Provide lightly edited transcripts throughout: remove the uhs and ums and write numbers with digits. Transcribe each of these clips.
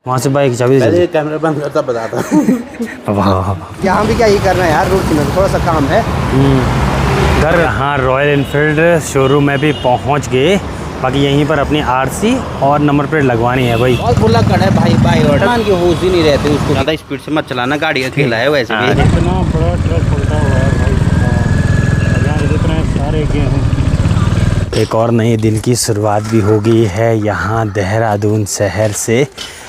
वहाँ से बाइक चाबी पहले कैमरा बंद करता बताता। वाह, यहाँ भी क्या ही करना है यार, रोड में थोड़ा सा काम है। घर हाँ रॉयल एनफील्ड शोरूम में भी पहुँच गए। बाकी यहीं पर अपनी आरसी और नंबर प्लेट लगवानी है भाई। बहुत बुला कर है भाई, बाई और मान के होश ही नहीं रहते उसको। ज़्यादा स्पीड से मत चलाना, गाड़ी अकेला है वैसे भी। इतना बड़ा ट्रक पलटा हुआ है भाई, यहाँ जितने सारे गेहूँ। एक और नए दिन की शुरुआत भी हो गई है यहाँ देहरादून शहर से,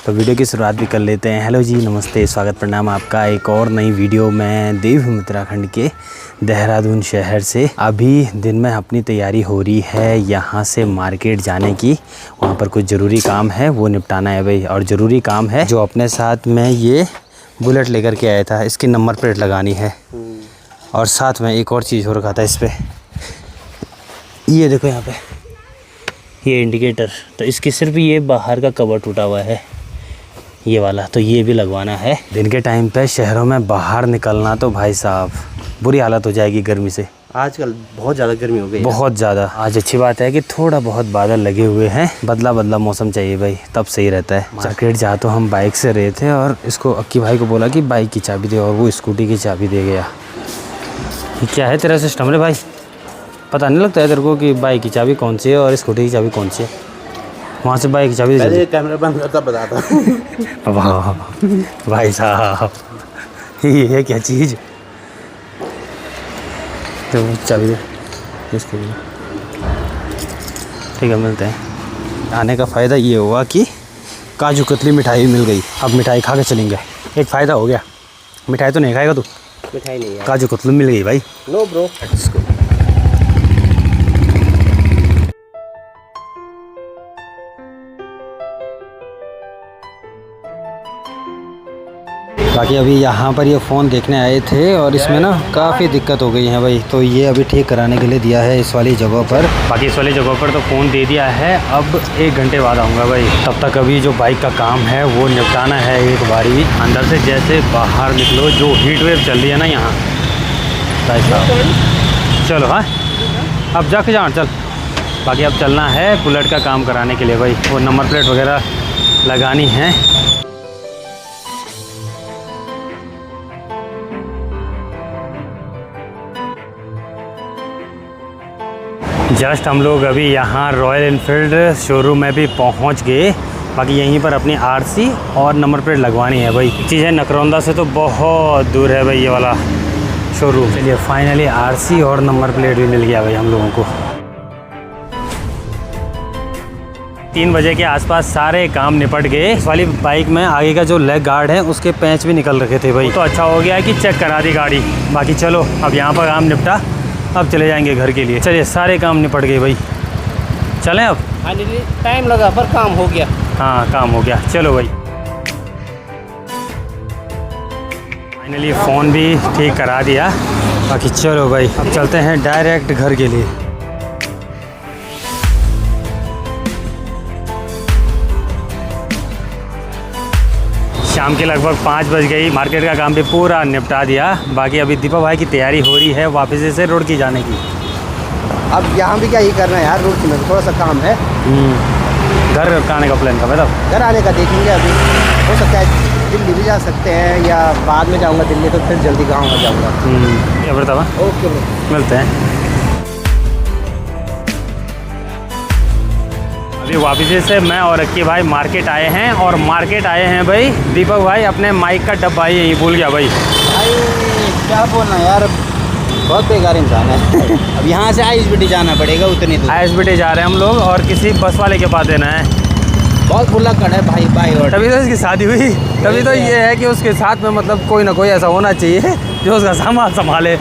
तो वीडियो की शुरुआत भी कर लेते हैं। हेलो जी, नमस्ते, स्वागत प्रणाम आपका एक और नई वीडियो में देवभूमि उत्तराखंड के देहरादून शहर से। अभी दिन में अपनी तैयारी हो रही है यहाँ से मार्केट जाने की। वहाँ पर कुछ ज़रूरी काम है, वो निपटाना है भाई। और ज़रूरी काम है जो अपने साथ में ये बुलेट लेकर के आया था, इसकी नंबर प्लेट लगानी है। और साथ में एक और चीज़ हो रखा था इस पर, ये देखो यहाँ पे ये इंडिकेटर, तो इसकी सिर्फ ये बाहर का कवर टूटा हुआ है ये वाला, तो ये भी लगवाना है। दिन के टाइम पे शहरों में बाहर निकलना तो भाई साहब बुरी हालत हो जाएगी गर्मी से। आजकल बहुत ज़्यादा गर्मी हो गई है। बहुत ज़्यादा। आज अच्छी बात है कि थोड़ा बहुत बादल लगे हुए हैं, बदला बदला मौसम चाहिए भाई, तब सही रहता है। मार्केट जा तो हम बाइक से रहे थे और इसको अक्की भाई को बोला कि बाइक की चाबी दे, और वो स्कूटी की चाबी दे गया। ये क्या है तेरा सिस्टम रे भाई? पता नहीं लगता है तेरे को कि बाइक की चाबी कौन सी है और स्कूटी की चाबी कौन सी है? वहाँ से बाइक की चाबी पहले कैमरा बंद करता बताता। वाह भाई साहब, ये है क्या चीज़? तो चाबी दे इसके लिए। ठीक है, मिलते हैं। आने का फ़ायदा ये हुआ कि काजू कतली मिठाई मिल गई। अब मिठाई खा के चलेंगे, एक फ़ायदा हो गया। मिठाई तो नहीं खाएगा तू? मिठाई नहीं है, काजू कतली मिल गई भाई। No bro. बाकी अभी यहाँ पर ये फ़ोन देखने आए थे और इसमें ना काफ़ी दिक्कत हो गई है भाई, तो ये अभी ठीक कराने के लिए दिया है इस वाली जगह पर। बाकी इस वाली जगह पर तो फ़ोन दे दिया है, अब 1 घंटे बाद आऊँगा भाई। तब तक अभी जो बाइक का काम है वो निपटाना है एक बारी। अंदर से जैसे बाहर निकलो, जो हीट वेव चल रही है ना यहाँ भाई साहब। चलो हाँ, अब जाके जान चल। बाकी अब चलना है बुलेट का काम कराने के लिए भाई, वो नंबर प्लेट वगैरह लगानी है। जस्ट हम लोग अभी यहाँ रॉयल एनफील्ड शोरूम में भी पहुँच गए। बाकी यहीं पर अपनी आरसी और नंबर प्लेट लगवानी है भाई। चीज़ है नकरौंदा से तो बहुत दूर है भाई ये वाला शोरूम। चलिए फाइनली आरसी और नंबर प्लेट भी मिल गया भाई हम लोगों को। 3 बजे के आसपास सारे काम निपट गए। इस वाली बाइक में आगे का जो लेग गार्ड है उसके पेंच भी निकल रखे थे भाई, तो अच्छा हो गया कि चेक करा दी गाड़ी। बाकी चलो अब यहाँ पर काम निपटा, अब चले जाएंगे घर के लिए। चलिए सारे काम निपट गए भाई, चलें अब। फाइनली टाइम लगा पर काम हो गया। हाँ काम हो गया, चलो भाई। फाइनली फ़ोन भी ठीक करा दिया। बाकी चलो भाई अब चलते हैं डायरेक्ट घर के लिए। शाम के लगभग 5 बज गई। मार्केट का काम भी पूरा निपटा दिया। बाकी अभी दीपक भाई की तैयारी हो रही है वापस से रोड की जाने की। अब यहाँ भी क्या ही करना है यार, रोड में थोड़ा सा काम है। घर आने का प्लान का मतलब घर आने का देखेंगे। अभी हो सकता है दिल्ली भी जा सकते हैं, या बाद में जाऊँगा दिल्ली तो फिर जल्दी गाँव में जाऊँगा। ये बतावा, ओके मिलते हैं। अभी वापसी से मैं और अक्की भाई मार्केट आए हैं, और मार्केट आए हैं भाई दीपक भाई अपने माइक का डब्बा ही यहीं भूल गया भाई। क्या बोलना यार, बहुत बेकार इंसान है। अब यहाँ से ISBT जाना पड़ेगा उतनी दूर। ISBT जा रहे हैं हम लोग, और किसी बस वाले के पास देना है। बहुत बुला कर है भाई, बाई और तभी तो इसकी शादी हुई। तभी तो ये है कि उसके साथ में मतलब कोई ना कोई ऐसा होना चाहिए जो उसका सामान संभाले।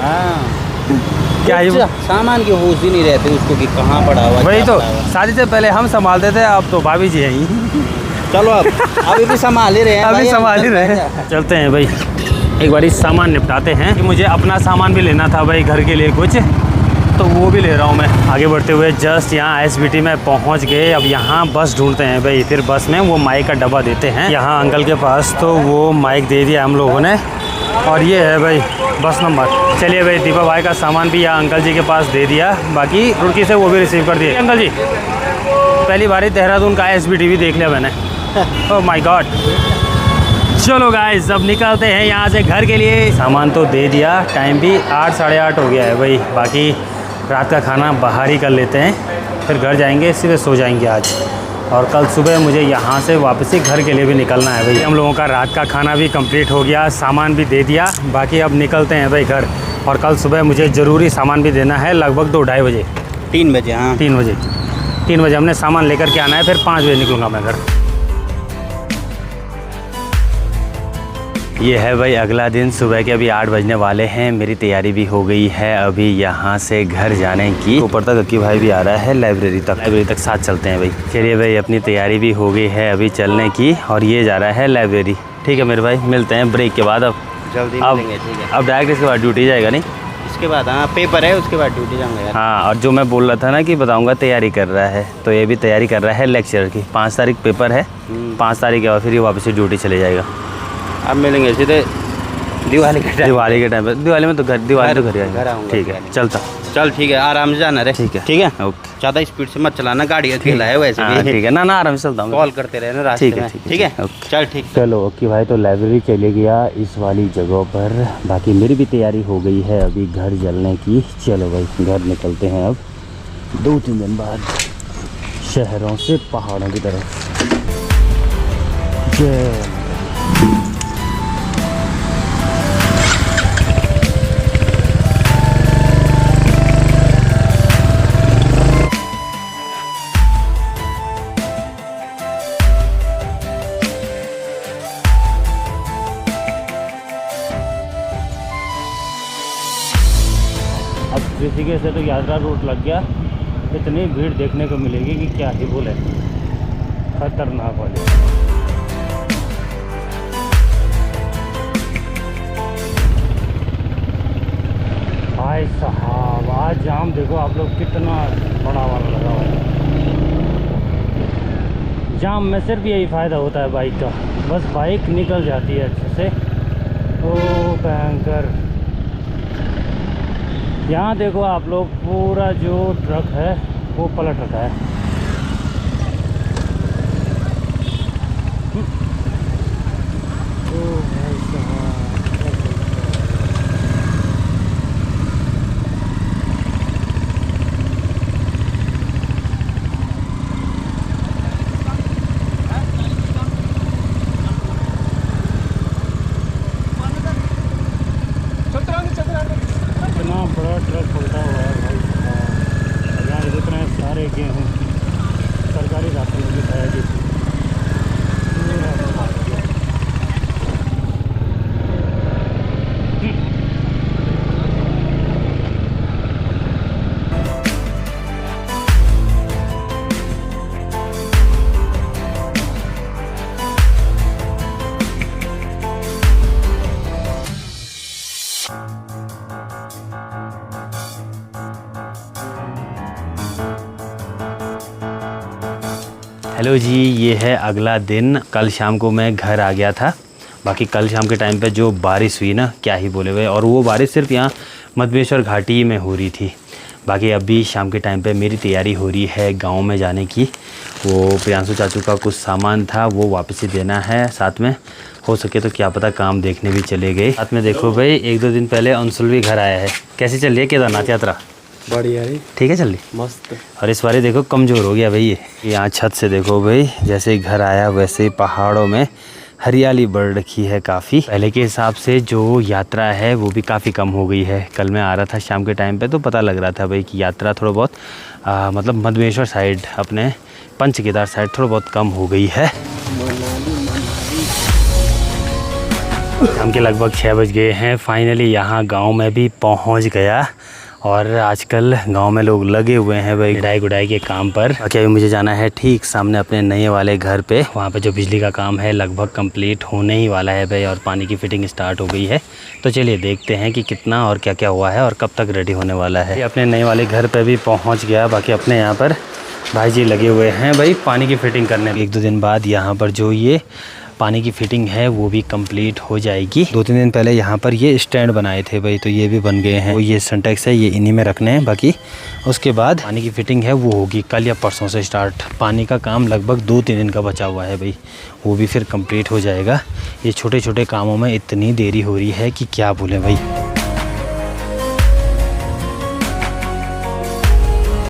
क्या ही सामान की होश ही नहीं रहते उसको कि कहाँ पड़ा हुआ। वही तो, शादी से पहले हम संभालते थे, अब तो भाभी जी हैं। चलो अब अभी भी संभाल ही रहे हैं, अभी संभाल ही रहे हैं। चलते हैं भाई, एक बारी सामान निपटाते हैं। मुझे अपना सामान भी लेना था भाई घर के लिए कुछ, तो वो भी ले रहा हूँ मैं। आगे बढ़ते हुए जस्ट यहाँ ISBT में पहुँच गए। अब यहाँ बस ढूंढते हैं भाई, फिर बस में वो माइक का डब्बा देते हैं। यहाँ अंकल के पास तो वो माइक दे दिया हम लोगों ने, और ये है भाई बस नंबर। चलिए भाई दीपक भाई का सामान भी यहाँ अंकल जी के पास दे दिया, बाकी रुड़की से वो भी रिसीव कर दिए। अंकल जी पहली बार देहरादून का ISBT भी देख लिया मैंने। Oh my God. चलो गाइस अब निकलते हैं यहाँ से घर के लिए। सामान तो दे दिया, टाइम भी 8 साढ़े 8 हो गया है भाई। बाकी रात का खाना बाहर ही कर लेते हैं, फिर घर जाएंगे, सीधे सो जाएंगे आज। और कल सुबह मुझे यहाँ से वापसी घर के लिए भी निकलना है भाई। हम लोगों का रात का खाना भी कंप्लीट हो गया, सामान भी दे दिया। बाकी अब निकलते हैं भाई घर। और कल सुबह मुझे ज़रूरी सामान भी देना है, लगभग 2-2:30 बजे। 3 बजे। हाँ 3 बजे। 3 बजे हमने सामान लेकर के आना है, फिर 5 बजे निकलूँगा मैं घर। ये है भाई अगला दिन। सुबह के अभी 8 बजने वाले हैं। मेरी तैयारी भी हो गई है अभी यहाँ से घर जाने की। ऊपर तक अक्की भाई भी आ रहा है, लाइब्रेरी तक साथ चलते हैं भाई। चलिए भाई अपनी तैयारी भी हो गई है अभी चलने की, और ये जा रहा है लाइब्रेरी। ठीक है मेरे भाई, मिलते हैं ब्रेक के बाद। अब जल्दी मिलेंगे। ठीक है, अब डायरेक्ट इसके बाद ड्यूटी जाएगा नहीं? इसके बाद हाँ पेपर है, उसके बाद ड्यूटी जाऊँगा यार। हाँ, और जो मैं बोल रहा था ना कि बताऊँगा तैयारी कर रहा है, तो ये भी तैयारी कर रहा है लेक्चर की। 5 तारीख पेपर है, 5 तारीख के बाद फिर ये वापस ड्यूटी चले जाएगा। अब मिलेंगे सीधे दिवाली के टाइम। दिवाली के टाइम पे, दिवाली में तो घर, दिवाली तो घर आएगा। ठीक है चलता। चल ठीक है, आराम से जाना रे। ठीक है ओके। ज़्यादा स्पीड से मत चलाना, गाड़ी अकेला है वैसे भी। ठीक है ना आराम से चलता हूँ। कॉल करते रहना रास्ते में। ठीक है ओके। चल ठीक। चलो ओके भाई, तो लाइब्रेरी चले गया इस वाली जगह पर। बाकी मेरी भी तैयारी हो गई है अभी घर चलने की। चलो भाई घर निकलते हैं अब 2-3 दिन बाद शहरों से पहाड़ों की तरफ। अब ऋषिकेश से तो यात्रा रूट लग गया। इतनी भीड़ देखने को मिलेगी कि क्या ही बोले, खतरनाक वाली। भाई साहब आज जाम देखो आप लोग, कितना बड़ा वाला लगा हुआ है। जाम में सिर्फ यही फ़ायदा होता है बाइक का, बस बाइक निकल जाती है अच्छे से। ओ भयंकर। यहाँ देखो आप लोग, पूरा जो ट्रक है वो पलट रखा है। ओ भाई साहब, इतना बड़ा ट्रक पलटा हुआ है भाई साहब। और यहाँ जितने सारे गेहूँ सरकारी राशन में दिखाया जी। हेलो जी, ये है अगला दिन। कल शाम को मैं घर आ गया था। बाकी कल शाम के टाइम पे जो बारिश हुई ना, क्या ही बोले भाई। और वो बारिश सिर्फ यहाँ मधवेश्वर घाटी में हो रही थी। बाकी अभी शाम के टाइम पे मेरी तैयारी हो रही है गांव में जाने की। वो प्रियांशु चाचू का कुछ सामान था वो वापसी देना है। साथ में हो सके तो क्या पता काम देखने भी चले गए। साथ में देखो भाई, 1-2 दिन पहले अंशुल भी घर आया है। कैसी चल रही है केदारनाथ यात्रा? बढ़िया है, ठीक है चल रही, मस्त। और इस बार देखो कमज़ोर हो गया भाई ये। यहाँ छत से देखो भाई, जैसे ही घर आया वैसे ही पहाड़ों में हरियाली बढ़ रखी है काफ़ी। पहले के हिसाब से जो यात्रा है वो भी काफ़ी कम हो गई है। कल मैं आ रहा था शाम के टाइम पे तो पता लग रहा था भाई कि यात्रा थोड़ा बहुत मतलब मधवेश्वर साइड, अपने पंच केदार साइड थोड़ा बहुत कम हो गई है। शाम के लगभग 6 बज गए हैं। फाइनली यहाँ गांव में भी पहुँच गया। और आजकल गांव में लोग लगे हुए हैं भाई गुडाई गुडाई के काम पर। बाकी अभी मुझे जाना है ठीक सामने अपने नए वाले घर पे। वहाँ पे जो बिजली का काम है लगभग कंप्लीट होने ही वाला है भाई, और पानी की फिटिंग स्टार्ट हो गई है। तो चलिए देखते हैं कि कितना और क्या क्या हुआ है और कब तक रेडी होने वाला है। अपने नए वाले घर पर भी पहुँच गया। बाकी अपने यहाँ पर भाई जी लगे हुए हैं भाई पानी की फिटिंग करने। 1-2 दिन बाद यहाँ पर जो ये पानी की फिटिंग है वो भी कंप्लीट हो जाएगी। 2-3 दिन पहले यहाँ पर ये स्टैंड बनाए थे भाई, तो ये भी बन गए हैं। ये सिंटेक्स है, ये इन्हीं में रखने हैं। बाकी उसके बाद पानी की फिटिंग है वो होगी कल या परसों से स्टार्ट। पानी का काम लगभग 2-3 दिन का बचा हुआ है भाई, वो भी फिर कंप्लीट हो जाएगा। ये छोटे छोटे कामों में इतनी देरी हो रही है कि क्या बोलें भाई।